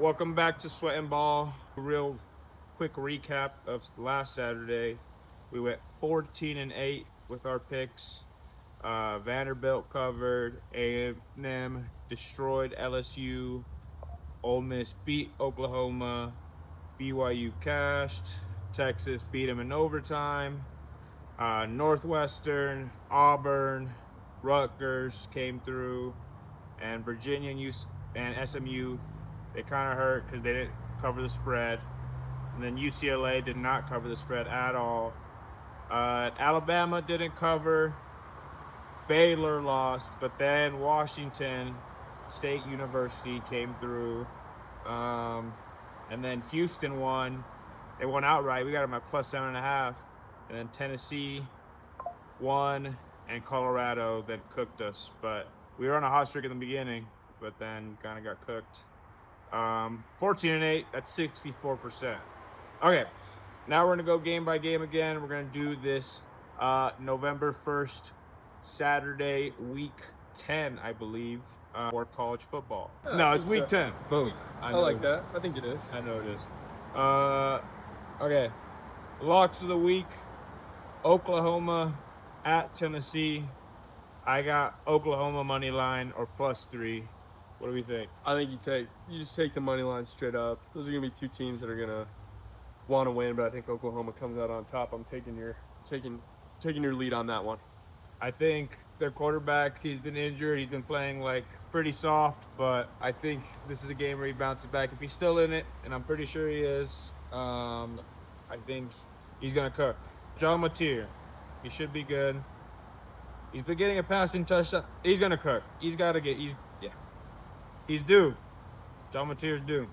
welcome back to Sweatinball. Real quick recap of last Saturday. We went 14-8 with our picks. Vanderbilt covered. A&M destroyed LSU. Ole Miss beat Oklahoma. BYU cashed. Texas beat them in overtime. Northwestern, Auburn, Rutgers came through, and Virginia and SMU, they kind of hurt because they didn't cover the spread. And then UCLA did not cover the spread at all. Alabama didn't cover. Baylor lost, but then Washington State University came through. And then Houston won. They won outright. We got them at +7.5. And then Tennessee won, and Colorado then cooked us. But we were on a hot streak in the beginning, but then kind of got cooked. 14-8, that's 64%. Okay, now we're going to go game by game again. We're going to do this November 1st, Saturday, week 10, I believe, for college football. No, it's week 10. Boom. I like that. I think it is. I know it is. Okay, locks of the week. Oklahoma at Tennessee. I got Oklahoma money line or +3. What do we think? I think you just take the money line straight up. Those are gonna be two teams that are gonna want to win, but I think Oklahoma comes out on top. I'm taking your lead on that one. I think their quarterback, he's been injured. He's been playing like pretty soft, but I think this is a game where he bounces back. If he's still in it, and I'm pretty sure he is, I think he's gonna cook. John Mateer, he should be good. He's been getting a passing touchdown. He's gonna cook. He's due. John Mateer's due.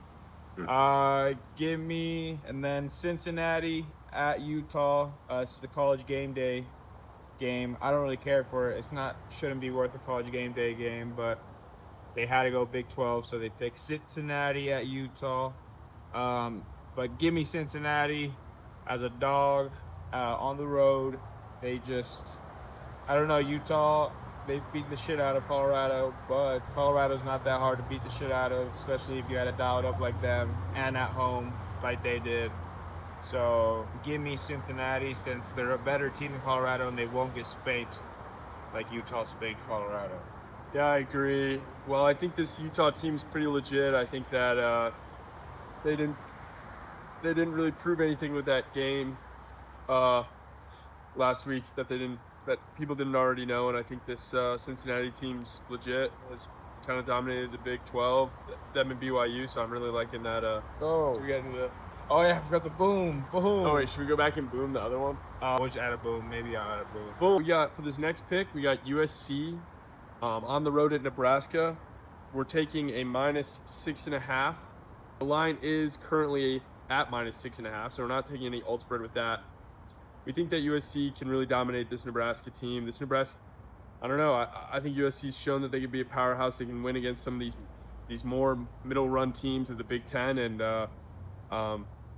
Give me, and then Cincinnati at Utah. This is the college game day game. I don't really care for it. Shouldn't be worth a college game day game, but they had to go Big 12, so they picked Cincinnati at Utah. But give me Cincinnati as a dog on the road. I don't know, Utah, they beat the shit out of Colorado, but Colorado's not that hard to beat the shit out of, especially if you had to dial it up like them and at home like they did. So give me Cincinnati, since they're a better team than Colorado and they won't get spanked like Utah spanked Colorado. Yeah, I agree. Well, I think this Utah team's pretty legit. I think that they didn't really prove anything with that game last week that people didn't already know, and I think this Cincinnati team's legit. Has kind of dominated the Big 12, them and BYU, so I'm really liking that. Oh yeah, I forgot the boom. Oh wait, should we go back and boom the other one? We'll just add a boom. Maybe I'll add a boom. Boom. We got, for this next pick, we got USC on the road at Nebraska. We're taking a -6.5. The line is currently at -6.5, so we're not taking any alt spread with that. We think that USC can really dominate this Nebraska team. I don't know. I think USC's shown that they can be a powerhouse. They can win against some of these more middle run teams of the Big Ten, and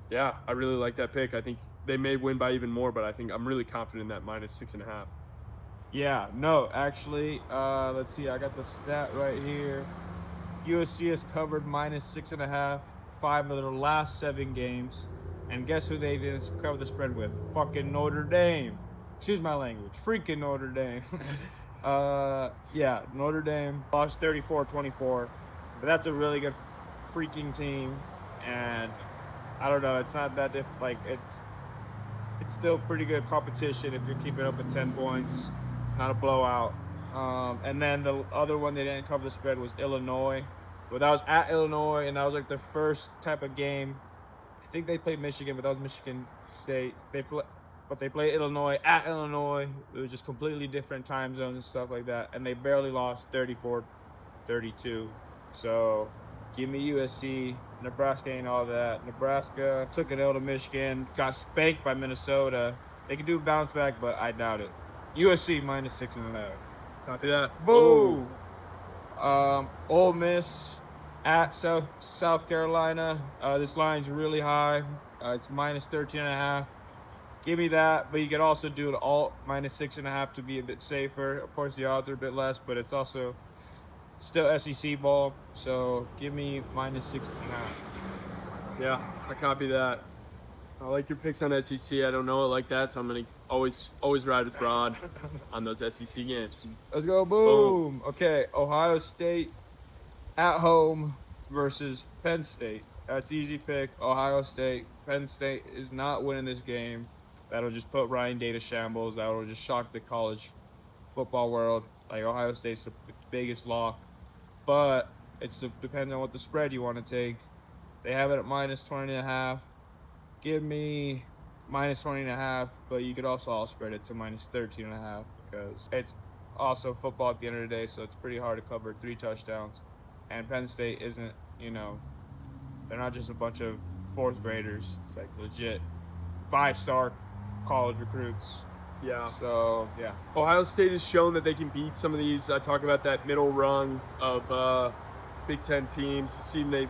yeah, I really like that pick. I think they may win by even more, but I'm really confident in that -6.5. Yeah, no, actually, let's see. I got the stat right here. USC has covered -6.5 5 of their last 7 games. And guess who they didn't cover the spread with? Fucking Notre Dame. Excuse my language. Freaking Notre Dame. Yeah, Notre Dame lost 34-24. But that's a really good freaking team. And I don't know, it's not that it's still pretty good competition if you're keeping up at 10 points. It's not a blowout. And then the other one they didn't cover the spread was Illinois. But that was at Illinois, and that was like the first type of game. I think they played Michigan, but that was Michigan State. They played Illinois at Illinois. It was just completely different time zones and stuff like that. And they barely lost 34-32. So give me USC. Nebraska ain't all that. Nebraska took an L to Michigan, got spanked by Minnesota. They could do bounce back, but I doubt it. USC -6.5. Copy that. Boom. Ole Miss at South Carolina. This line's really high. It's -13.5. Give me that, but you could also do it all -6.5 to be a bit safer. Of course, the odds are a bit less, but it's also Still SEC ball, so give me -6.5. Yeah, I copy that. I like your picks on SEC. I don't know it like that, so I'm gonna always ride with Rod on those SEC games. Let's go, Boom. boom. Okay, Ohio State at home versus Penn State. That's easy pick. Ohio State. Penn State is not winning this game. That'll just put Ryan Day to shambles. That will just shock the college football world. Like Ohio State's the biggest lock, but it's depending on what the spread you want to take. They have it at -20.5. Give me -20.5, but you could also all spread it to -13.5 because it's also football at the end of the day, so it's pretty hard to cover 3 touchdowns. And Penn State isn't, they're not just a bunch of fourth graders. It's like legit 5-star college recruits. Yeah. So yeah, Ohio State has shown that they can beat some of these. I talk about that middle rung of Big Ten teams. You see,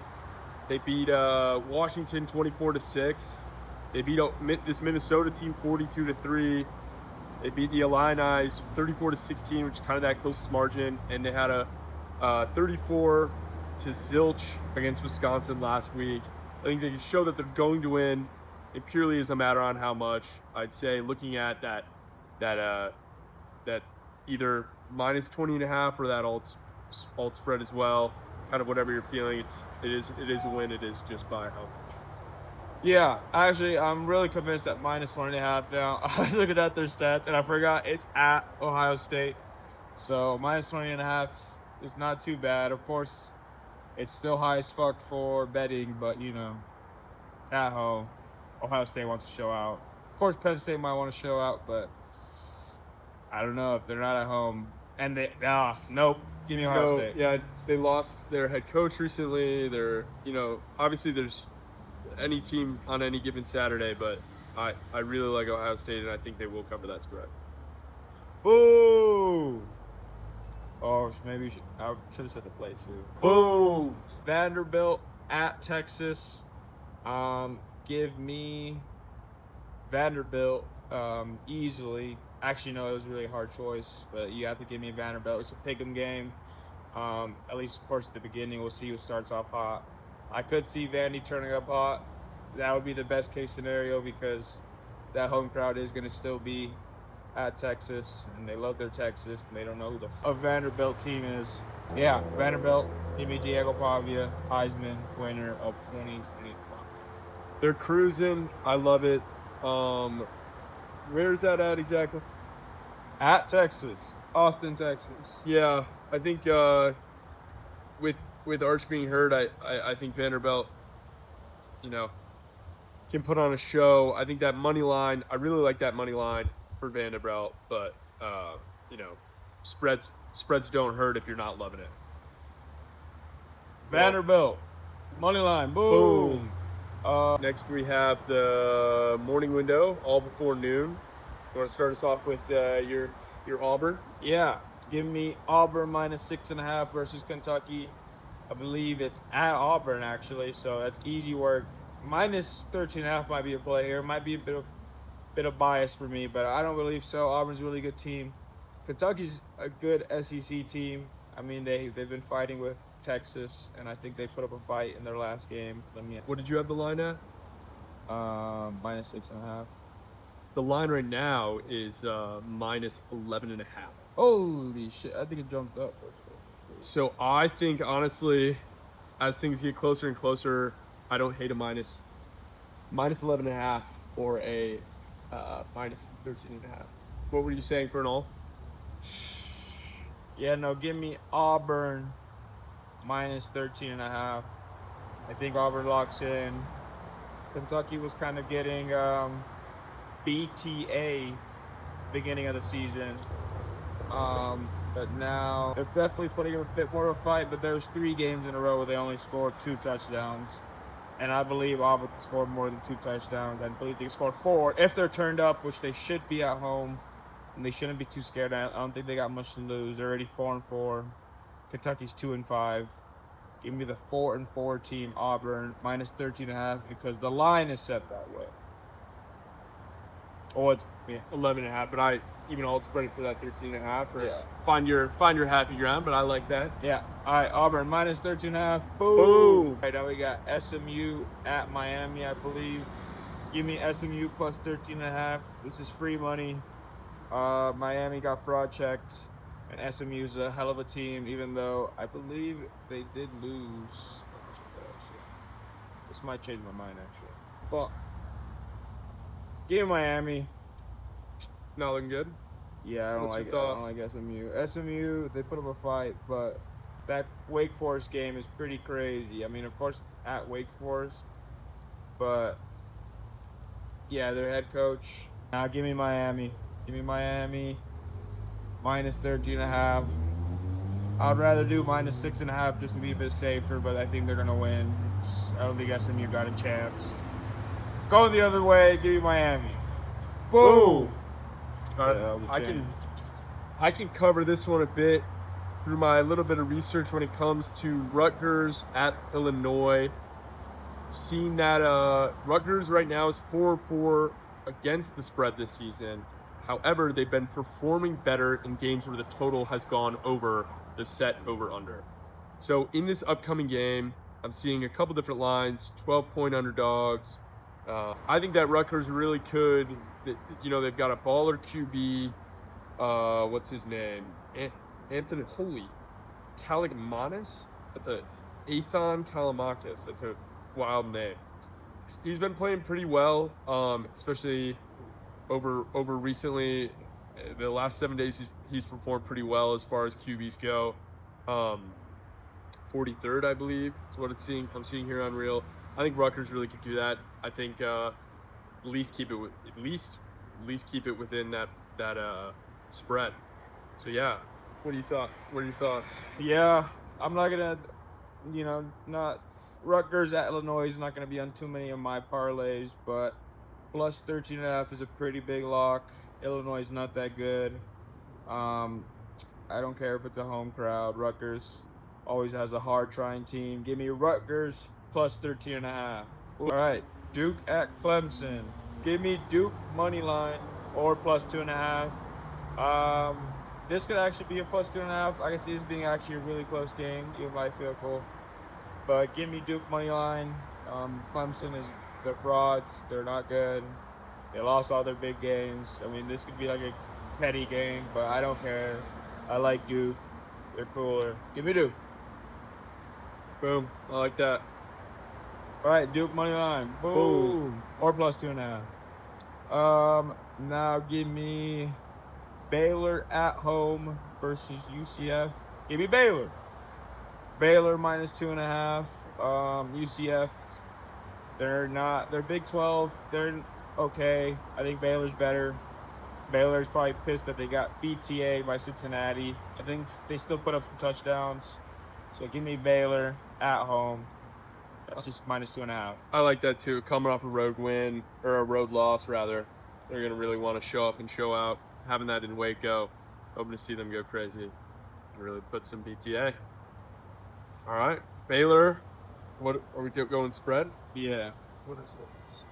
they beat Washington 24-6. They beat this Minnesota team 42-3. They beat the Illini 34-16, which is kind of that closest margin, and they had a 34 to zilch against Wisconsin last week. I think they can show that they're going to win. It purely is a matter on how much. I'd say looking at that either -20.5 or that alt spread as well. Kind of whatever you're feeling. It is a win. It is just by how much. yeah. Actually, I'm really convinced that -20.5 now. I was looking at their stats and I forgot it's at Ohio State, so -20.5 is not too bad. Of course, it's still high as fuck for betting, but it's at home. Ohio State wants to show out. Of course, Penn State might want to show out, but I don't know if they're not at home. And nope. Give me Ohio State. Yeah, they lost their head coach recently. They're, obviously there's any team on any given Saturday, but I really like Ohio State, and I think they will cover that spread. Boo! Oh, maybe I should have said the play too. Boo! Vanderbilt at Texas. Give me Vanderbilt easily. Actually, no, it was a really hard choice, but you have to give me Vanderbilt. It's a pick'em game. At least, of course, at the beginning, we'll see who starts off hot. I could see Vandy turning up hot. That would be the best case scenario because that home crowd is going to still be at Texas, and they love their Texas, and they don't know who the Vanderbilt team is. Yeah, Vanderbilt. Give me Diego Pavia, Heisman winner of 2025. They're cruising. I love it. Where's that at exactly? At Texas, Austin, Texas. Yeah, I think with Arch being hurt, I think Vanderbilt, can put on a show. I think that money line. I really like that money line for Vanderbilt, but spreads don't hurt if you're not loving it. Vanderbilt, money line, boom. Next we have the morning window, all before noon. You want to start us off with your Auburn? Yeah, give me Auburn -6.5 versus Kentucky. I believe it's at Auburn actually, so that's easy work. -13.5 might be a play here. Might be a bit of bias for me, but I don't believe so. Auburn's a really good team. Kentucky's a good SEC team. I mean, they've been fighting with Texas, and I think they put up a fight in their last game. What did you have the line at? -6.5. The line right now is -11.5. Holy shit! I think it jumped up. So I think honestly, as things get closer and closer, I don't hate a -11.5 or a -13.5. What were you saying for an all? Yeah, no, give me Auburn -13.5. I think Auburn locks in. Kentucky was kind of getting BTA beginning of the season. But now they're definitely putting up a bit more of a fight, but there's 3 games in a row where they only scored 2 touchdowns. And I believe Auburn can score more than 2 touchdowns. I believe they can score 4 if they're turned up, which they should be at home. And they shouldn't be too scared. I don't think they got much to lose. They're already 4-4. Kentucky's 2-5. Give me the 4-4 team, Auburn, -13.5, because the line is set that way. Oh, it's 11.5, but even alt spread for that 13.5, or Yeah. find your happy ground. But I like that. Yeah. All right, Auburn minus 13.5. Boom. Boom. All right, now we got SMU at Miami, I believe. Give me SMU plus 13.5. This is free money. Miami got fraud checked, and SMU's a hell of a team, even though I believe they did lose. Let me check that actually. This might change my mind actually. Fuck. Give me Miami. Not looking good. Yeah, I don't What's like your it. I thought? don't like SMU. SMU, they put up a fight, but that Wake Forest game is pretty crazy. I mean, of course, at Wake Forest, but yeah, their head coach. Now, give me Miami. Give me Miami minus 13.5. I'd rather do minus 6.5 just to be a bit safer, but I think they're gonna win. I don't think SMU got a chance. Going the other way, give me Miami. Boom. All right, Yeah, that was a change. I can cover this one a bit through my little bit of research when it comes to Rutgers at Illinois. Seeing that Rutgers right now is 4-4 against the spread this season. However, they've been performing better in games where the total has gone over the set over under. So in this upcoming game, I'm seeing a couple different lines, 12-point underdogs. I think that Rutgers really could, they've got a baller QB. What's his name? Anthony Kalimanis? That's a Athon Kalimakis. That's a wild name. He's been playing pretty well, especially over recently. The last 7 days, he's performed pretty well as far as QBs go. 43rd, I believe, is what I'm seeing here on Real. I think Rutgers really could do that. I think at least keep it within that spread. So yeah, what are your thoughts? Yeah, I'm not gonna, not Rutgers at Illinois is not gonna be on too many of my parlays, but plus 13.5 is a pretty big lock. Illinois is not that good. Um, I don't care if it's a home crowd. Rutgers always has a hard trying team. Give me Rutgers plus 13.5. All right, Duke at Clemson. Give me Duke money line or plus 2.5. This could actually be a plus 2.5. I can see this being actually a really close game, even by field goal. But give me Duke money line. Clemson is they're frauds. They're not good. They lost all their big games. I mean, this could be like a petty game, but I don't care. I like Duke. They're cooler. Give me Duke. Boom. I like that. All right, Duke money line. Boom. Or plus 2.5. Now give me Baylor at home versus UCF. Give me Baylor. Baylor minus 2.5. UCF, they're Big 12. They're okay. I think Baylor's better. Baylor's probably pissed that they got BTA by Cincinnati. I think they still put up some touchdowns. So give me Baylor at home. That's just minus 2.5. I like that too. Coming off a road win, or a road loss rather, they're gonna really want to show up and show out. Having that in Waco, hoping to see them go crazy and really put some BTA. All right, Baylor. What are we going spread? Yeah. What is it?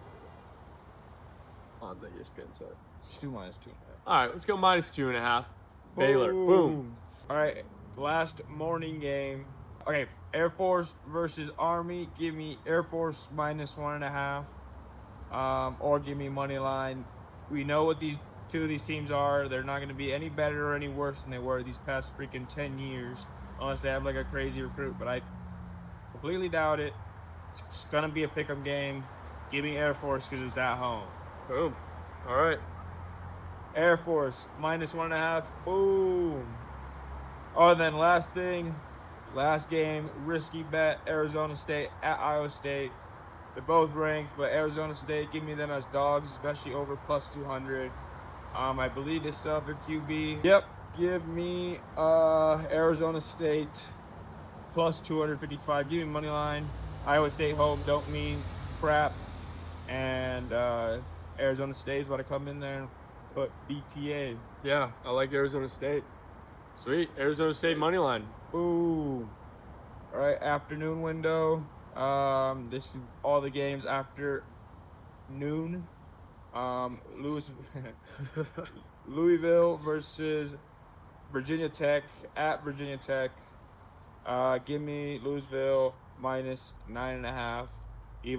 On the ESPN side. It's 2 minus 2.5. All right, let's go minus 2.5. Baylor. Boom. All right, last morning game. Okay, Air Force versus Army. Give me Air Force minus 1.5. Or give me money line. We know what these two of these teams are. They're not going to be any better or any worse than they were these past freaking 10 years, unless they have like a crazy recruit. But I completely doubt it. It's going to be a pick'em game. Give me Air Force because it's at home. Boom. All right. Air Force minus 1.5. Boom. Oh, and then last game, risky bet, Arizona State at Iowa State. They're both ranked, but Arizona State, give me them as dogs, especially over plus 200. I believe they still have their QB. Yep, give me Arizona State plus 255. Give me money line. Iowa State home don't mean crap. And Arizona State is about to come in there and put BTA. Yeah, I like Arizona State. Sweet. Arizona State money line. Boom. All right, afternoon window. This is all the games after noon. Louis, Louisville versus Virginia Tech at Virginia Tech. Give me Louisville minus 9.5. You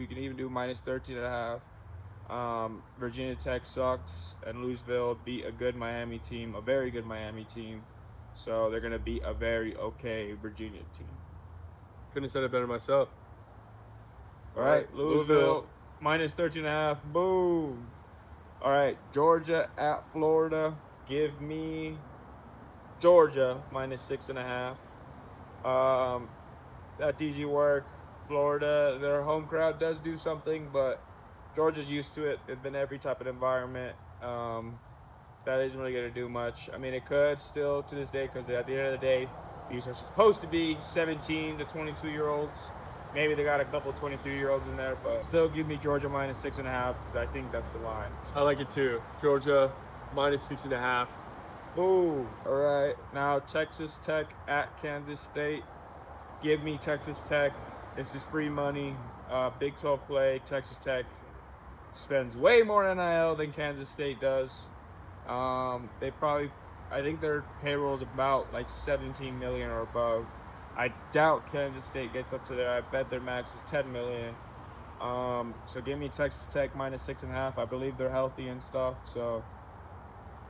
can even do minus 13.5. Virginia Tech sucks, and Louisville beat a good Miami team, a very good Miami team. So they're gonna beat a very okay Virginia team. Couldn't have said it better myself. All right, Louisville minus 13.5. Boom. All right, Georgia at Florida. Give me Georgia minus 6.5. That's easy work. Florida, their home crowd does do something, but Georgia's used to it. They've been every type of environment. That isn't really going to do much. I mean, it could still to this day because at the end of the day, these are supposed to be 17 to 22-year-olds. Maybe they got a couple 23-year-olds in there, but still give me Georgia minus 6.5 because I think that's the line. I like it too. Georgia minus 6.5. Boom. All right. Now Texas Tech at Kansas State. Give me Texas Tech. This is free money. Big 12 play. Texas Tech spends way more NIL than Kansas State does. I think their payroll is about like 17 million or above. I doubt Kansas State gets up to there. I bet their max is 10 million. So give me Texas Tech minus 6.5. I believe they're healthy and stuff. So,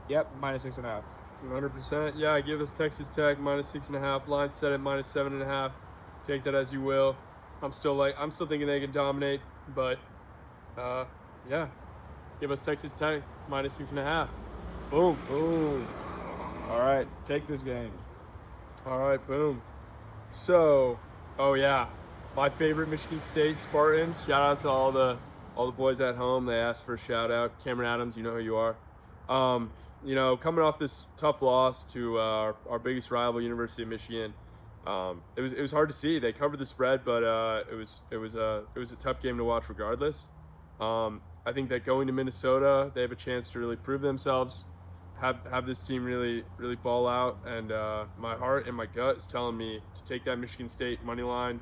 yep, minus 6.5. 100%. Yeah, give us Texas Tech minus 6.5. Line set at minus 7.5. Take that as you will. I'm still thinking they can dominate, but yeah, give us Texas Tech minus 6.5. Boom. Boom. All right, take this game. All right, boom. So, oh yeah, my favorite Michigan State Spartans. Shout out to all the boys at home. They asked for a shout out. Cameron Adams, you know who you are. Coming off this tough loss to our biggest rival, University of Michigan, it was hard to see. They covered the spread, but it was a tough game to watch regardless. I think that going to Minnesota, they have a chance to really prove themselves, have this team really ball out, and my heart and my gut is telling me to take that Michigan State money line.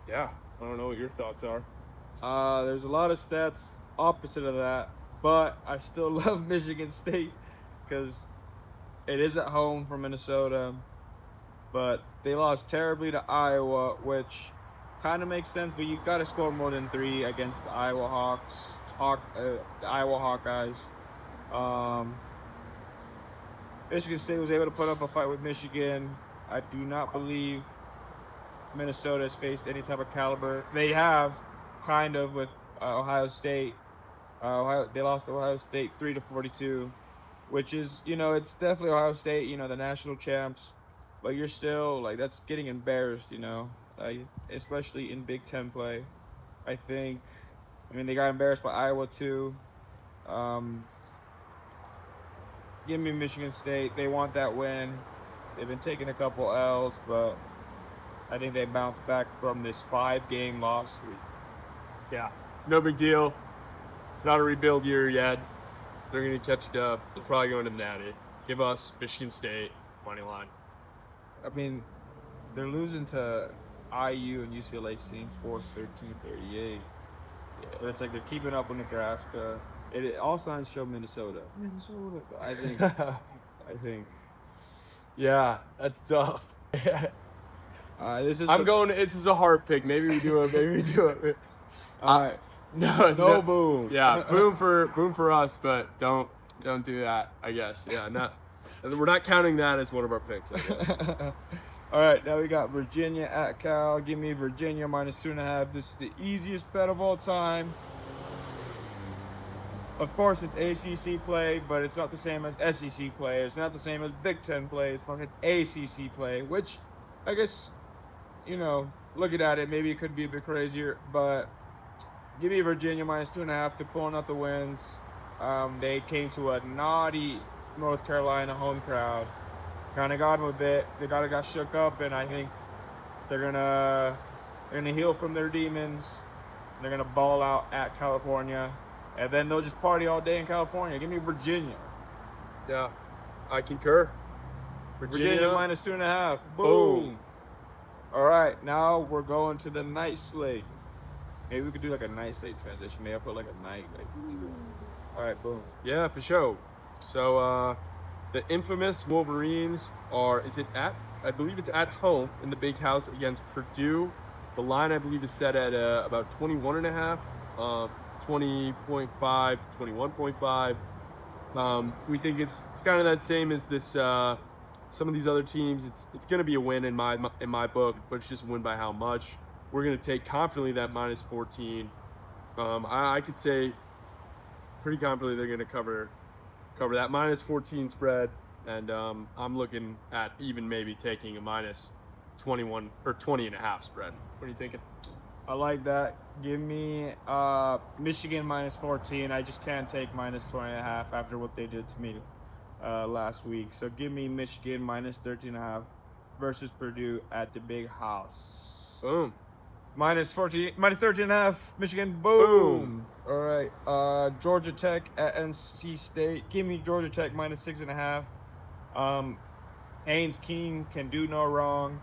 Yeah, I don't know what your thoughts are. There's a lot of stats opposite of that, but I still love Michigan State because it is at home for Minnesota. But they lost terribly to Iowa, which kind of makes sense. But you got to score more than 3 against the Iowa the Iowa Hawkeyes. Michigan State was able to put up a fight with Michigan. I do not believe Minnesota has faced any type of caliber. They have, kind of, with Ohio State. They lost to Ohio State 3-42, which is, it's definitely Ohio State, the national champs. But you're still, that's getting embarrassed, especially in Big Ten play. I mean, they got embarrassed by Iowa too. Give me Michigan State. They want that win. They've been taking a couple L's, but I think they bounced back from this 5-game loss streak. Yeah, it's no big deal. It's not a rebuild year yet. They're going to catch it up. They're probably going to the Natty. Give us Michigan State money line. I mean, they're losing to IU and UCLA seems 13-38. Yeah, but it's like they're keeping up with Nebraska. All signs show Minnesota. I think. Yeah, that's tough. This is a hard pick. Maybe we do it. All right. No boom. Yeah, boom for us, but don't do that, I guess. Yeah, we're not counting that as one of our picks, I guess. All right, now we got Virginia at Cal. Give me Virginia minus 2.5. This is the easiest bet of all time. Of course, it's ACC play, but it's not the same as SEC play. It's not the same as Big Ten play. It's fucking ACC play, which I guess, looking at it, maybe it could be a bit crazier, but give me Virginia minus 2.5. They're pulling out the wins. They came to a naughty North Carolina home crowd. Kind of got them a bit. They got shook up, and I think they're gonna heal from their demons. They're gonna ball out at California, and then they'll just party all day in California. Give me Virginia. Yeah, I concur. Virginia minus 2.5. Boom. All right, now we're going to the night slate. Maybe we could do like a night slate transition. Maybe I'll put like a night. Like, all right, boom. Yeah, for sure. So the infamous Wolverines I believe it's at home in the big house against Purdue. The line I believe is set at about 21.5, 20.5, 21.5. We think it's kind of that same as this some of these other teams. It's going to be a win in my book, but it's just a win by how much. We're going to take confidently that minus 14. I could say pretty confidently they're going to cover that minus 14 spread, and I'm looking at even maybe taking a minus 21 or 20.5 spread. What are you thinking? I like that. Give me Michigan minus 14. I just can't take minus 20.5 after what they did to me last week. So give me Michigan minus 13.5 versus Purdue at the big house. Boom. Minus 14, minus 13.5, Michigan, boom. All right, Georgia Tech at NC State. Give me Georgia Tech minus 6.5. Haynes King can do no wrong,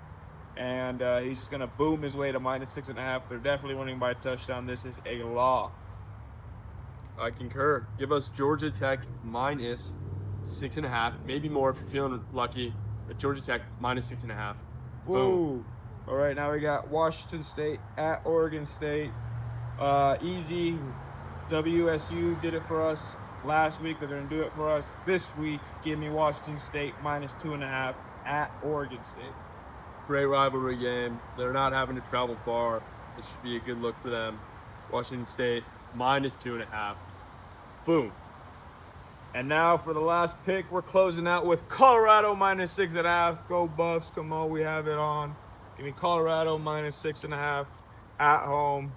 and he's just gonna boom his way to minus 6.5. They're definitely winning by a touchdown. This is a lock. I concur. Give us Georgia Tech minus 6.5, maybe more if you're feeling lucky. But Georgia Tech minus 6.5. Boom. All right, now we got Washington State at Oregon State. Easy. WSU did it for us last week. They're going to do it for us this week. Give me Washington State minus 2.5 at Oregon State. Great rivalry game. They're not having to travel far. It should be a good look for them. Washington State minus 2.5. Boom. And now for the last pick, we're closing out with Colorado minus 6.5. Go Buffs. Come on, we have it on. Give me Colorado minus 6.5 at home.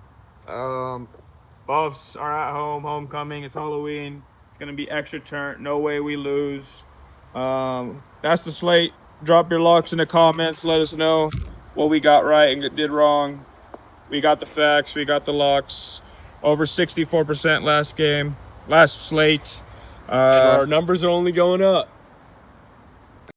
Buffs are at home. Homecoming. It's Halloween. It's going to be extra turn. No way we lose. That's the slate. Drop your locks in the comments. Let us know what we got right and did wrong. We got the facts. We got the locks. Over 64% last slate. And our numbers are only going up.